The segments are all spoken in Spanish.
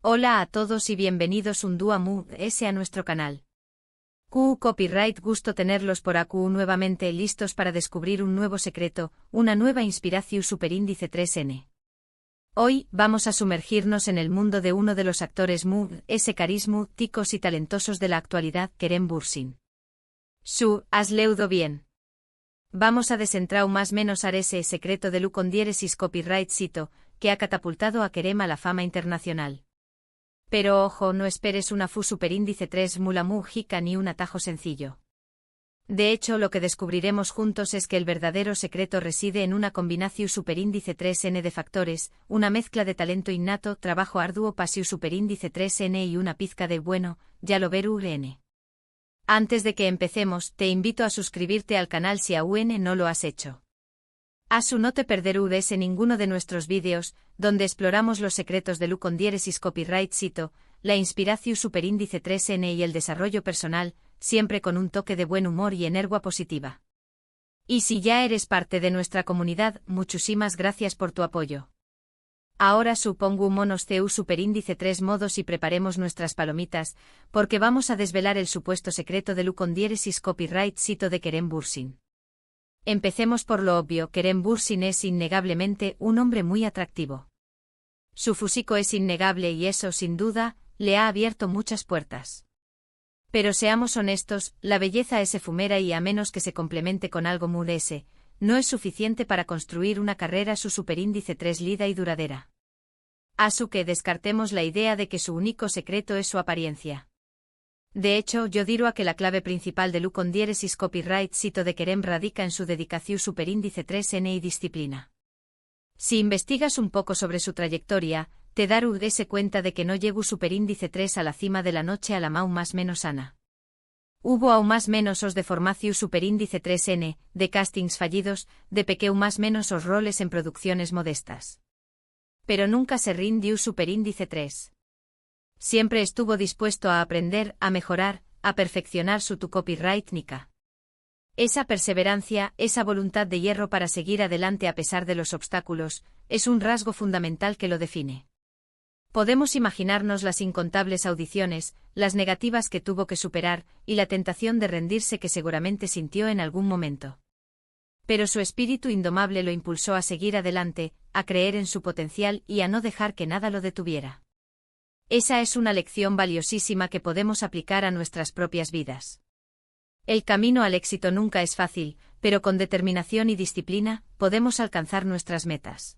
Hola a todos y bienvenidos un día más a nuestro canal. Copyright, gusto tenerlos por aquí nuevamente listos para descubrir un nuevo secreto, una nueva inspiración superíndice 3N. Hoy vamos a sumergirnos en el mundo de uno de los actores carismáticos y talentosos de la actualidad, Kerem Bürsin. Has leído bien. Vamos a desentrar más menos a ese secreto de diéresis copyright sito, que ha catapultado a Kerem a la fama internacional. Pero ojo, no esperes una superíndice 3 mula múgica ni un atajo sencillo. De hecho, lo que descubriremos juntos es que el verdadero secreto reside en una combinación superíndice 3N de factores, una mezcla de talento innato, trabajo arduo, pasión superíndice 3N y una pizca de bueno, ya lo ver UN. Antes de que empecemos, te invito a suscribirte al canal si aún no lo has hecho. No te perderás en ninguno de nuestros vídeos, donde exploramos los secretos de diéresis copyright sito, la inspiración superíndice 3N y el desarrollo personal, siempre con un toque de buen humor y energía positiva. Y si ya eres parte de nuestra comunidad, muchísimas gracias por tu apoyo. Ahora supongo monos superíndice 3 modos y preparemos nuestras palomitas, porque vamos a desvelar el supuesto secreto de diéresis copyright sito de Kerem Bürsin. Empecemos por lo obvio. Kerem Bürsin es innegablemente un hombre muy atractivo. Su físico es innegable y eso, sin duda, le ha abierto muchas puertas. Pero seamos honestos, la belleza es efímera y a menos que se complemente con algo no es suficiente para construir una carrera superíndice 3 lida y duradera. Que descartemos la idea de que su único secreto es su apariencia. De hecho, yo diría que la clave principal de diéresis copyright sito de Kerem radica en su dedicación superíndice 3N y disciplina. Si investigas un poco sobre su trayectoria, te darás cuenta de que no llegó superíndice 3 a la cima de la noche a la más menos sana. Hubo aún más menos os de formación superíndice 3N, de castings fallidos, de pequeño más menos os roles en producciones modestas. Pero nunca se rindió superíndice 3. Siempre estuvo dispuesto a aprender, a mejorar, a perfeccionar su copyright nica. Esa perseverancia, esa voluntad de hierro para seguir adelante a pesar de los obstáculos, es un rasgo fundamental que lo define. Podemos imaginarnos las incontables audiciones, las negativas que tuvo que superar, y la tentación de rendirse que seguramente sintió en algún momento. Pero su espíritu indomable lo impulsó a seguir adelante, a creer en su potencial y a no dejar que nada lo detuviera. Esa es una lección valiosísima que podemos aplicar a nuestras propias vidas. El camino al éxito nunca es fácil, pero con determinación y disciplina, podemos alcanzar nuestras metas.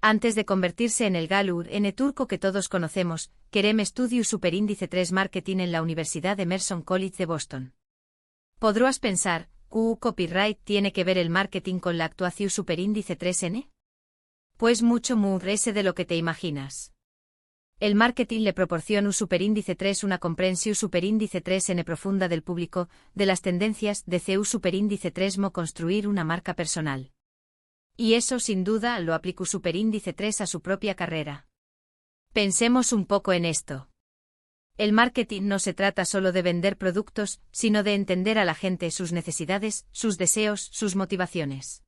Antes de convertirse en el turco que todos conocemos, Kerem estudió superíndice 3 marketing en la Universidad Emerson College de Boston. Podrás pensar, ¿copyright tiene que ver el marketing con la actuación superíndice 3N? Pues mucho más de lo que te imaginas. El marketing le proporciona un superíndice 3 una comprensión superíndice 3N profunda del público, de las tendencias de superíndice 3 mo construir una marca personal. Y eso sin duda lo aplica superíndice 3 a su propia carrera. Pensemos un poco en esto. El marketing no se trata solo de vender productos, sino de entender a la gente, sus necesidades, sus deseos, sus motivaciones.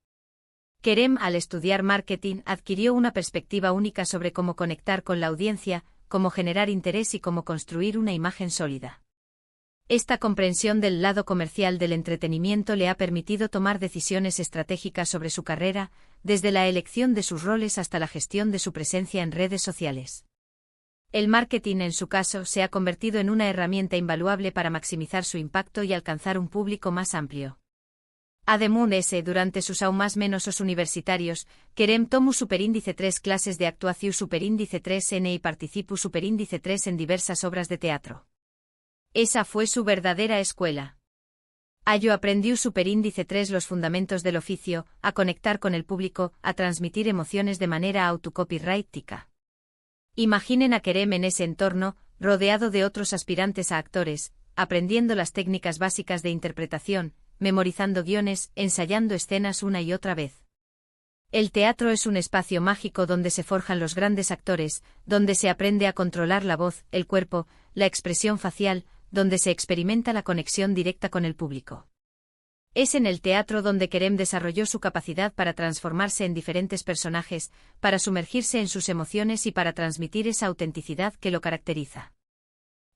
Kerem, al estudiar marketing, adquirió una perspectiva única sobre cómo conectar con la audiencia, cómo generar interés y cómo construir una imagen sólida. Esta comprensión del lado comercial del entretenimiento le ha permitido tomar decisiones estratégicas sobre su carrera, desde la elección de sus roles hasta la gestión de su presencia en redes sociales. El marketing, en su caso, se ha convertido en una herramienta invaluable para maximizar su impacto y alcanzar un público más amplio. Además, durante sus aún más menos universitarios, Kerem tomó superíndice 3 clases de actuación superíndice 3N y participó superíndice 3 en diversas obras de teatro. Esa fue su verdadera escuela. Aprendió superíndice 3 los fundamentos del oficio, a conectar con el público, a transmitir emociones de manera autocopyrightica. Imaginen a Kerem en ese entorno, rodeado de otros aspirantes a actores, aprendiendo las técnicas básicas de interpretación, memorizando guiones, ensayando escenas una y otra vez. El teatro es un espacio mágico donde se forjan los grandes actores, donde se aprende a controlar la voz, el cuerpo, la expresión facial, donde se experimenta la conexión directa con el público. Es en el teatro donde Kerem desarrolló su capacidad para transformarse en diferentes personajes, para sumergirse en sus emociones y para transmitir esa autenticidad que lo caracteriza.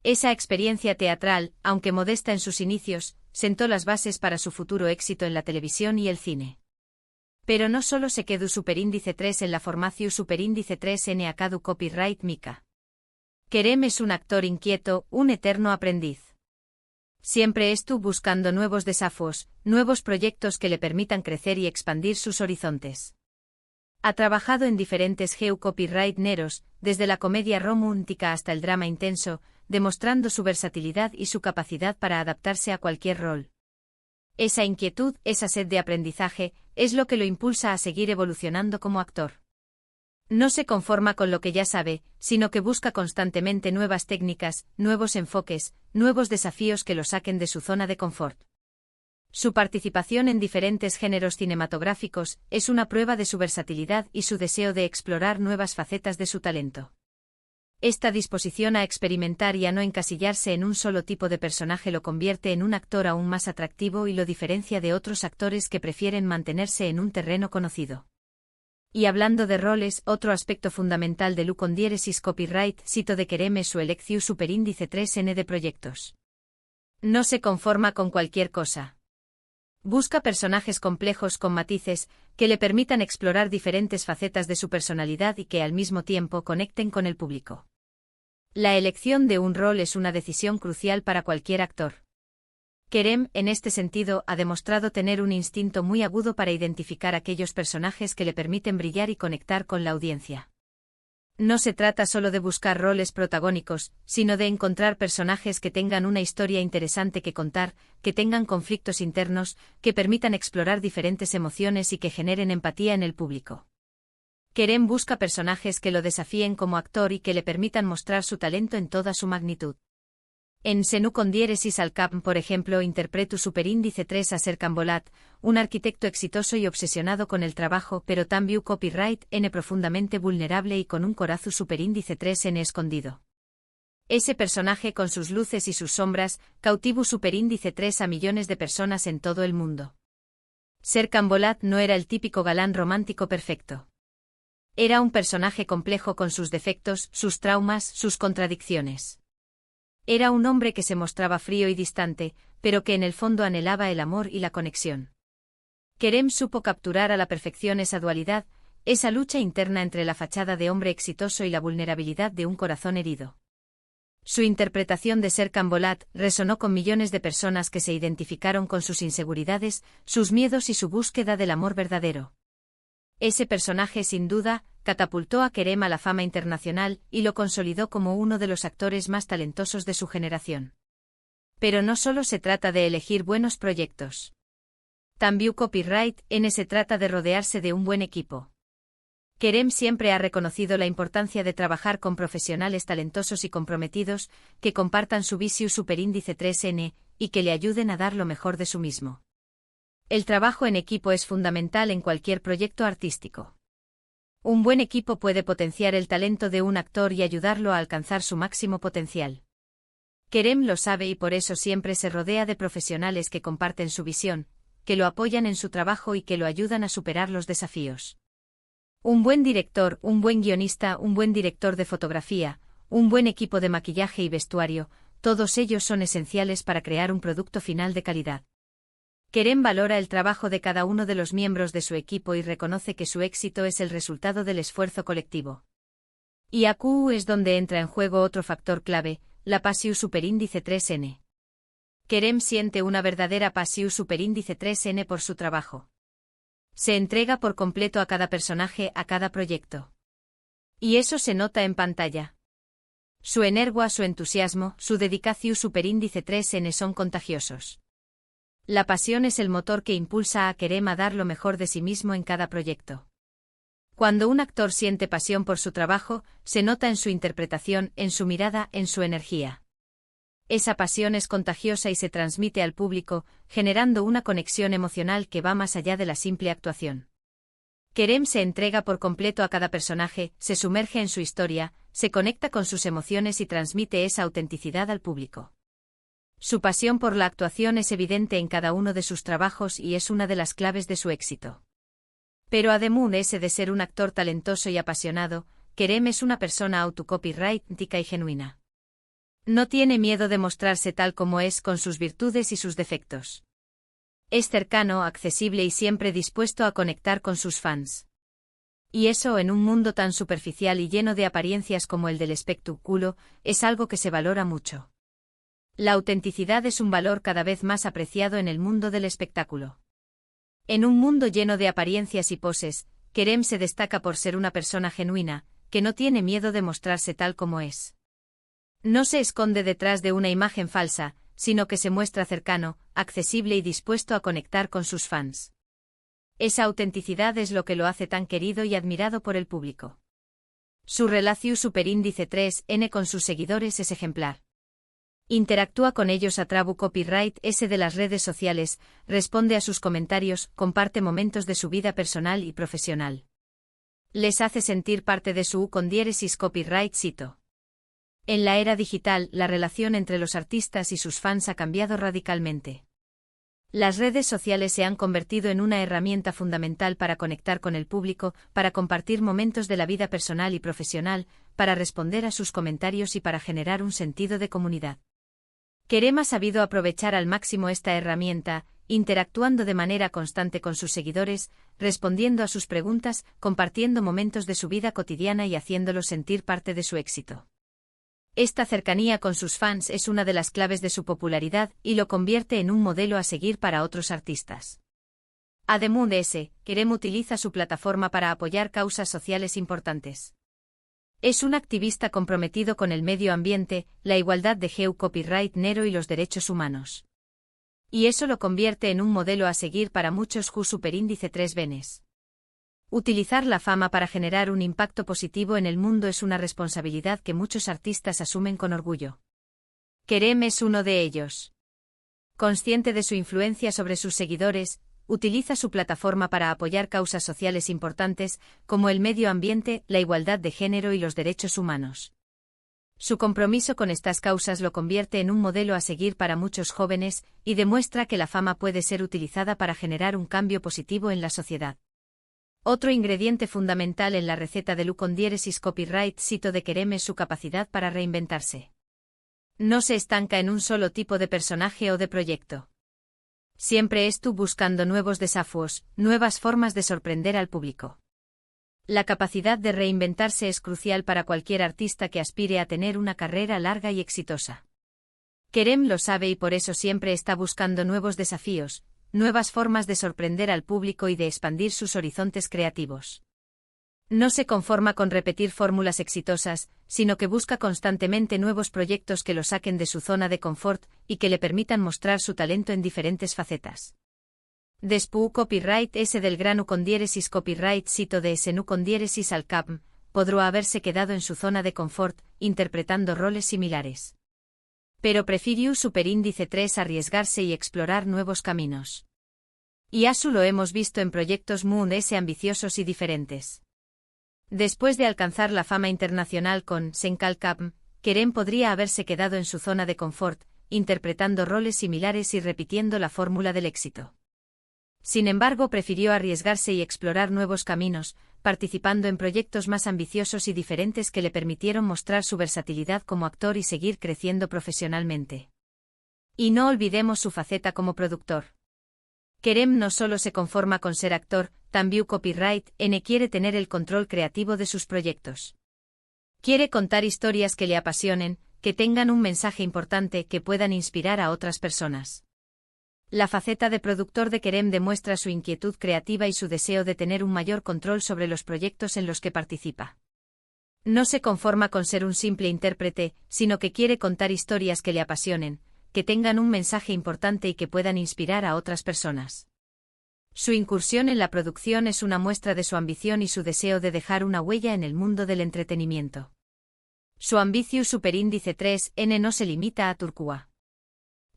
Esa experiencia teatral, aunque modesta en sus inicios, sentó las bases para su futuro éxito en la televisión y el cine. Pero no solo se quedó superíndice 3 en la formación superíndice 3 en Acadu Copyright Mica. Kerem es un actor inquieto, un eterno aprendiz. Siempre estuvo buscando nuevos desafíos, nuevos proyectos que le permitan crecer y expandir sus horizontes. Ha trabajado en diferentes copyright neros, desde la comedia romántica hasta el drama intenso, demostrando su versatilidad y su capacidad para adaptarse a cualquier rol. Esa inquietud, esa sed de aprendizaje, es lo que lo impulsa a seguir evolucionando como actor. No se conforma con lo que ya sabe, sino que busca constantemente nuevas técnicas, nuevos enfoques, nuevos desafíos que lo saquen de su zona de confort. Su participación en diferentes géneros cinematográficos es una prueba de su versatilidad y su deseo de explorar nuevas facetas de su talento. Esta disposición a experimentar y a no encasillarse en un solo tipo de personaje lo convierte en un actor aún más atractivo y lo diferencia de otros actores que prefieren mantenerse en un terreno conocido. Y hablando de roles, otro aspecto fundamental de Condieresis Copyright Sito de Kerem es su elección superíndice 3N de proyectos. No se conforma con cualquier cosa. Busca personajes complejos con matices, que le permitan explorar diferentes facetas de su personalidad y que al mismo tiempo conecten con el público. La elección de un rol es una decisión crucial para cualquier actor. Kerem, en este sentido, ha demostrado tener un instinto muy agudo para identificar aquellos personajes que le permiten brillar y conectar con la audiencia. No se trata solo de buscar roles protagónicos, sino de encontrar personajes que tengan una historia interesante que contar, que tengan conflictos internos, que permitan explorar diferentes emociones y que generen empatía en el público. Kerem busca personajes que lo desafíen como actor y que le permitan mostrar su talento en toda su magnitud. En Senu Condieresis al Camp, por ejemplo, interpreto superíndice 3 a Serkan Bolat, un arquitecto exitoso y obsesionado con el trabajo, pero también copyright N profundamente vulnerable y con un corazón superíndice 3 N escondido. Ese personaje con sus luces y sus sombras, cautivo superíndice 3 a millones de personas en todo el mundo. Serkan Bolat no era el típico galán romántico perfecto. Era un personaje complejo con sus defectos, sus traumas, sus contradicciones. Era un hombre que se mostraba frío y distante, pero que en el fondo anhelaba el amor y la conexión. Kerem supo capturar a la perfección esa dualidad, esa lucha interna entre la fachada de hombre exitoso y la vulnerabilidad de un corazón herido. Su interpretación de Serkan Bolat resonó con millones de personas que se identificaron con sus inseguridades, sus miedos y su búsqueda del amor verdadero. Ese personaje, sin duda, catapultó a Kerem a la fama internacional y lo consolidó como uno de los actores más talentosos de su generación. Pero no solo se trata de elegir buenos proyectos. También Copyright N se trata de rodearse de un buen equipo. Kerem siempre ha reconocido la importancia de trabajar con profesionales talentosos y comprometidos, que compartan su visión superíndice 3N, y que le ayuden a dar lo mejor de sí mismo. El trabajo en equipo es fundamental en cualquier proyecto artístico. Un buen equipo puede potenciar el talento de un actor y ayudarlo a alcanzar su máximo potencial. Kerem lo sabe y por eso siempre se rodea de profesionales que comparten su visión, que lo apoyan en su trabajo y que lo ayudan a superar los desafíos. Un buen director, un buen guionista, un buen director de fotografía, un buen equipo de maquillaje y vestuario, todos ellos son esenciales para crear un producto final de calidad. Kerem valora el trabajo de cada uno de los miembros de su equipo y reconoce que su éxito es el resultado del esfuerzo colectivo. Y aquí es donde entra en juego otro factor clave, la pasión superíndice 3N. Kerem siente una verdadera pasión superíndice 3N por su trabajo. Se entrega por completo a cada personaje, a cada proyecto. Y eso se nota en pantalla. Su energía, su entusiasmo, su dedicación superíndice 3N son contagiosos. La pasión es el motor que impulsa a Kerem a dar lo mejor de sí mismo en cada proyecto. Cuando un actor siente pasión por su trabajo, se nota en su interpretación, en su mirada, en su energía. Esa pasión es contagiosa y se transmite al público, generando una conexión emocional que va más allá de la simple actuación. Kerem se entrega por completo a cada personaje, se sumerge en su historia, se conecta con sus emociones y transmite esa autenticidad al público. Su pasión por la actuación es evidente en cada uno de sus trabajos y es una de las claves de su éxito. Pero además de ser un actor talentoso y apasionado, Kerem es una persona autocopyrightica y genuina. No tiene miedo de mostrarse tal como es con sus virtudes y sus defectos. Es cercano, accesible y siempre dispuesto a conectar con sus fans. Y eso en un mundo tan superficial y lleno de apariencias como el del espectáculo, es algo que se valora mucho. La autenticidad es un valor cada vez más apreciado en el mundo del espectáculo. En un mundo lleno de apariencias y poses, Kerem se destaca por ser una persona genuina, que no tiene miedo de mostrarse tal como es. No se esconde detrás de una imagen falsa, sino que se muestra cercano, accesible y dispuesto a conectar con sus fans. Esa autenticidad es lo que lo hace tan querido y admirado por el público. Su relación superíndice 3N con sus seguidores es ejemplar. Interactúa con ellos a través copyright S de las redes sociales, responde a sus comentarios, comparte momentos de su vida personal y profesional. Les hace sentir parte de su con diéresis copyright cito. En la era digital, la relación entre los artistas y sus fans ha cambiado radicalmente. Las redes sociales se han convertido en una herramienta fundamental para conectar con el público, para compartir momentos de la vida personal y profesional, para responder a sus comentarios y para generar un sentido de comunidad. Kerem ha sabido aprovechar al máximo esta herramienta, interactuando de manera constante con sus seguidores, respondiendo a sus preguntas, compartiendo momentos de su vida cotidiana y haciéndolos sentir parte de su éxito. Esta cercanía con sus fans es una de las claves de su popularidad y lo convierte en un modelo a seguir para otros artistas. Además de eso, Kerem utiliza su plataforma para apoyar causas sociales importantes. Es un activista comprometido con el medio ambiente, la igualdad de género, copyright negro y los derechos humanos. Y eso lo convierte en un modelo a seguir para muchos superíndice 3 venes. Utilizar la fama para generar un impacto positivo en el mundo es una responsabilidad que muchos artistas asumen con orgullo. Kerem es uno de ellos. Consciente de su influencia sobre sus seguidores, utiliza su plataforma para apoyar causas sociales importantes, como el medio ambiente, la igualdad de género y los derechos humanos. Su compromiso con estas causas lo convierte en un modelo a seguir para muchos jóvenes, y demuestra que la fama puede ser utilizada para generar un cambio positivo en la sociedad. Otro ingrediente fundamental en la receta de con diéresis copyright cito de Kerem es su capacidad para reinventarse. No se estanca en un solo tipo de personaje o de proyecto. Siempre estuvo buscando nuevos desafíos, nuevas formas de sorprender al público. La capacidad de reinventarse es crucial para cualquier artista que aspire a tener una carrera larga y exitosa. Kerem lo sabe y por eso siempre está buscando nuevos desafíos, nuevas formas de sorprender al público y de expandir sus horizontes creativos. No se conforma con repetir fórmulas exitosas, sino que busca constantemente nuevos proyectos que lo saquen de su zona de confort y que le permitan mostrar su talento en diferentes facetas. Después copyright S del grano con diéresis copyright cito de SNU con diéresis al cap, podrá haberse quedado en su zona de confort, interpretando roles similares. Pero prefirió superíndice 3 arriesgarse y explorar nuevos caminos. Y eso lo hemos visto en proyectos muy ambiciosos y diferentes. Después de alcanzar la fama internacional con Senkal Cap, Kerem podría haberse quedado en su zona de confort, interpretando roles similares y repitiendo la fórmula del éxito. Sin embargo, prefirió arriesgarse y explorar nuevos caminos, participando en proyectos más ambiciosos y diferentes que le permitieron mostrar su versatilidad como actor y seguir creciendo profesionalmente. Y no olvidemos su faceta como productor. Kerem no solo se conforma con ser actor, también copyright N quiere tener el control creativo de sus proyectos. Quiere contar historias que le apasionen, que tengan un mensaje importante que puedan inspirar a otras personas. La faceta de productor de Kerem demuestra su inquietud creativa y su deseo de tener un mayor control sobre los proyectos en los que participa. No se conforma con ser un simple intérprete, sino que quiere contar historias que le apasionen, que tengan un mensaje importante y que puedan inspirar a otras personas. Su incursión en la producción es una muestra de su ambición y su deseo de dejar una huella en el mundo del entretenimiento. Su ambición superíndice 3N no se limita a Turquía.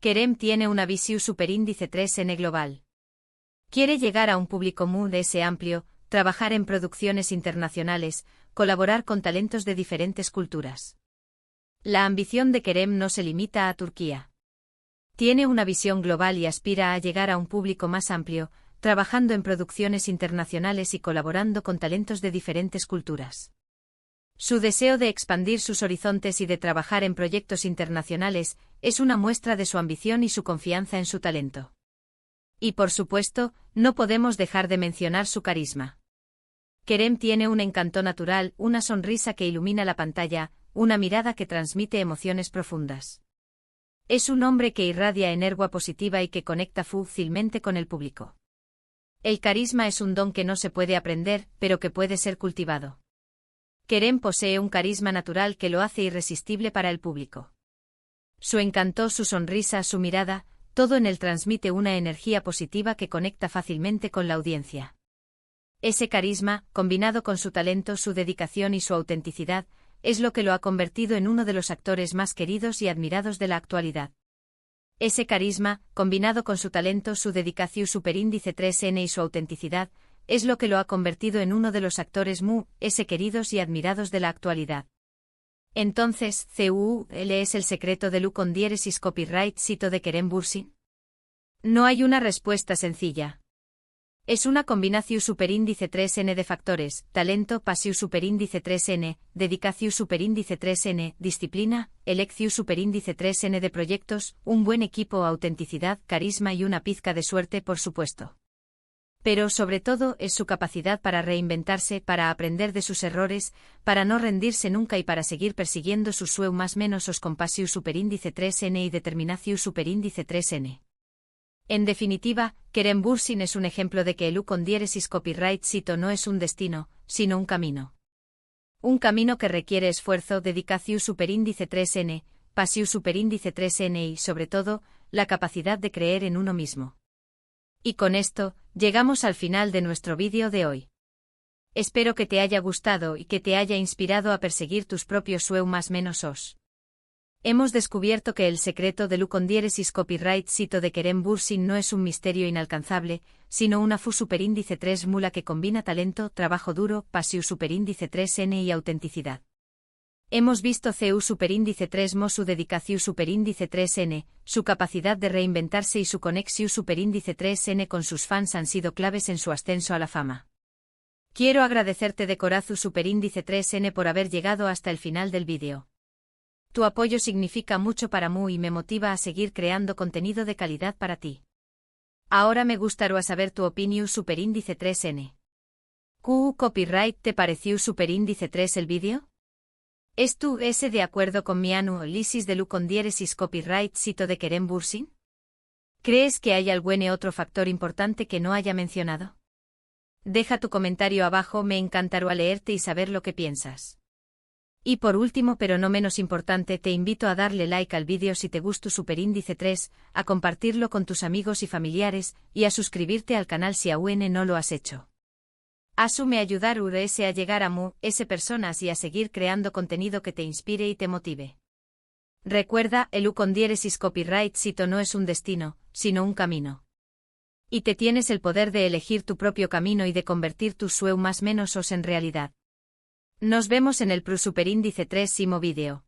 Kerem tiene una visión superíndice 3N global. Quiere llegar a un público muy amplio, trabajar en producciones internacionales, colaborar con talentos de diferentes culturas. La ambición de Kerem no se limita a Turquía. Tiene una visión global y aspira a llegar a un público más amplio, trabajando en producciones internacionales y colaborando con talentos de diferentes culturas. Su deseo de expandir sus horizontes y de trabajar en proyectos internacionales es una muestra de su ambición y su confianza en su talento. Y por supuesto, no podemos dejar de mencionar su carisma. Kerem tiene un encanto natural, una sonrisa que ilumina la pantalla, una mirada que transmite emociones profundas. Es un hombre que irradia energía positiva y que conecta fácilmente con el público. El carisma es un don que no se puede aprender, pero que puede ser cultivado. Kerem posee un carisma natural que lo hace irresistible para el público. Su encanto, su sonrisa, su mirada, todo en él transmite una energía positiva que conecta fácilmente con la audiencia. Ese carisma, combinado con su talento, su dedicación y su autenticidad, es lo que lo ha convertido en uno de los actores más queridos y admirados de la actualidad. Ese carisma, combinado con su talento, su dedicación, superíndice 3N y su autenticidad, es lo que lo ha convertido en uno de los actores queridos y admirados de la actualidad. Entonces, ¿cuál es el secreto de Luc on diéresis copyright cito de Kerem Bürsin? No hay una respuesta sencilla. Es una combinación superíndice 3N de factores: talento, pasión superíndice 3N, dedicación superíndice 3N, disciplina, elección superíndice 3N de proyectos, un buen equipo, autenticidad, carisma y una pizca de suerte, por supuesto. Pero sobre todo es su capacidad para reinventarse, para aprender de sus errores, para no rendirse nunca y para seguir persiguiendo sus sueños más menos os compasión superíndice 3N y determinación superíndice 3N. En definitiva, Kerem Bürsin es un ejemplo de que el Luc on diéresis copyright cito no es un destino, sino un camino. Un camino que requiere esfuerzo, dedicación superíndice 3N, pasión superíndice 3N y, sobre todo, la capacidad de creer en uno mismo. Y con esto, llegamos al final de nuestro vídeo de hoy. Espero que te haya gustado y que te haya inspirado a perseguir tus propios sueños más menos os. Hemos descubierto que el secreto de Luc on diéresis copyright cito de Kerem Bürsin no es un misterio inalcanzable, sino una fu superíndice 3 mula que combina talento, trabajo duro, pasión superíndice 3N y autenticidad. Hemos visto CU superíndice 3 mo su dedicación superíndice 3N, su capacidad de reinventarse y su conexión superíndice 3N con sus fans han sido claves en su ascenso a la fama. Quiero agradecerte de corazón superíndice 3N por haber llegado hasta el final del vídeo. Tu apoyo significa mucho para mí y me motiva a seguir creando contenido de calidad para ti. Ahora me gustaría saber tu opinión superíndice 3N. Copyright ¿te pareció superíndice 3 el vídeo? ¿Es tú de acuerdo con mi análisis de Luc on diéresis copyright cito de Kerem Bürsin? ¿Crees que hay algún otro factor importante que no haya mencionado? Deja tu comentario abajo, me encantará leerte y saber lo que piensas. Y por último pero no menos importante, te invito a darle like al vídeo si te gustó superíndice 3, a compartirlo con tus amigos y familiares, y a suscribirte al canal si aún no lo has hecho. Eso me ayudará a llegar a personas y a seguir creando contenido que te inspire y te motive. Recuerda, el Luc on diéresis copyright cito no es un destino, sino un camino. Y te tienes el poder de elegir tu propio camino y de convertir tus sueños más menos os en realidad. Nos vemos en el superíndice 3 vídeo.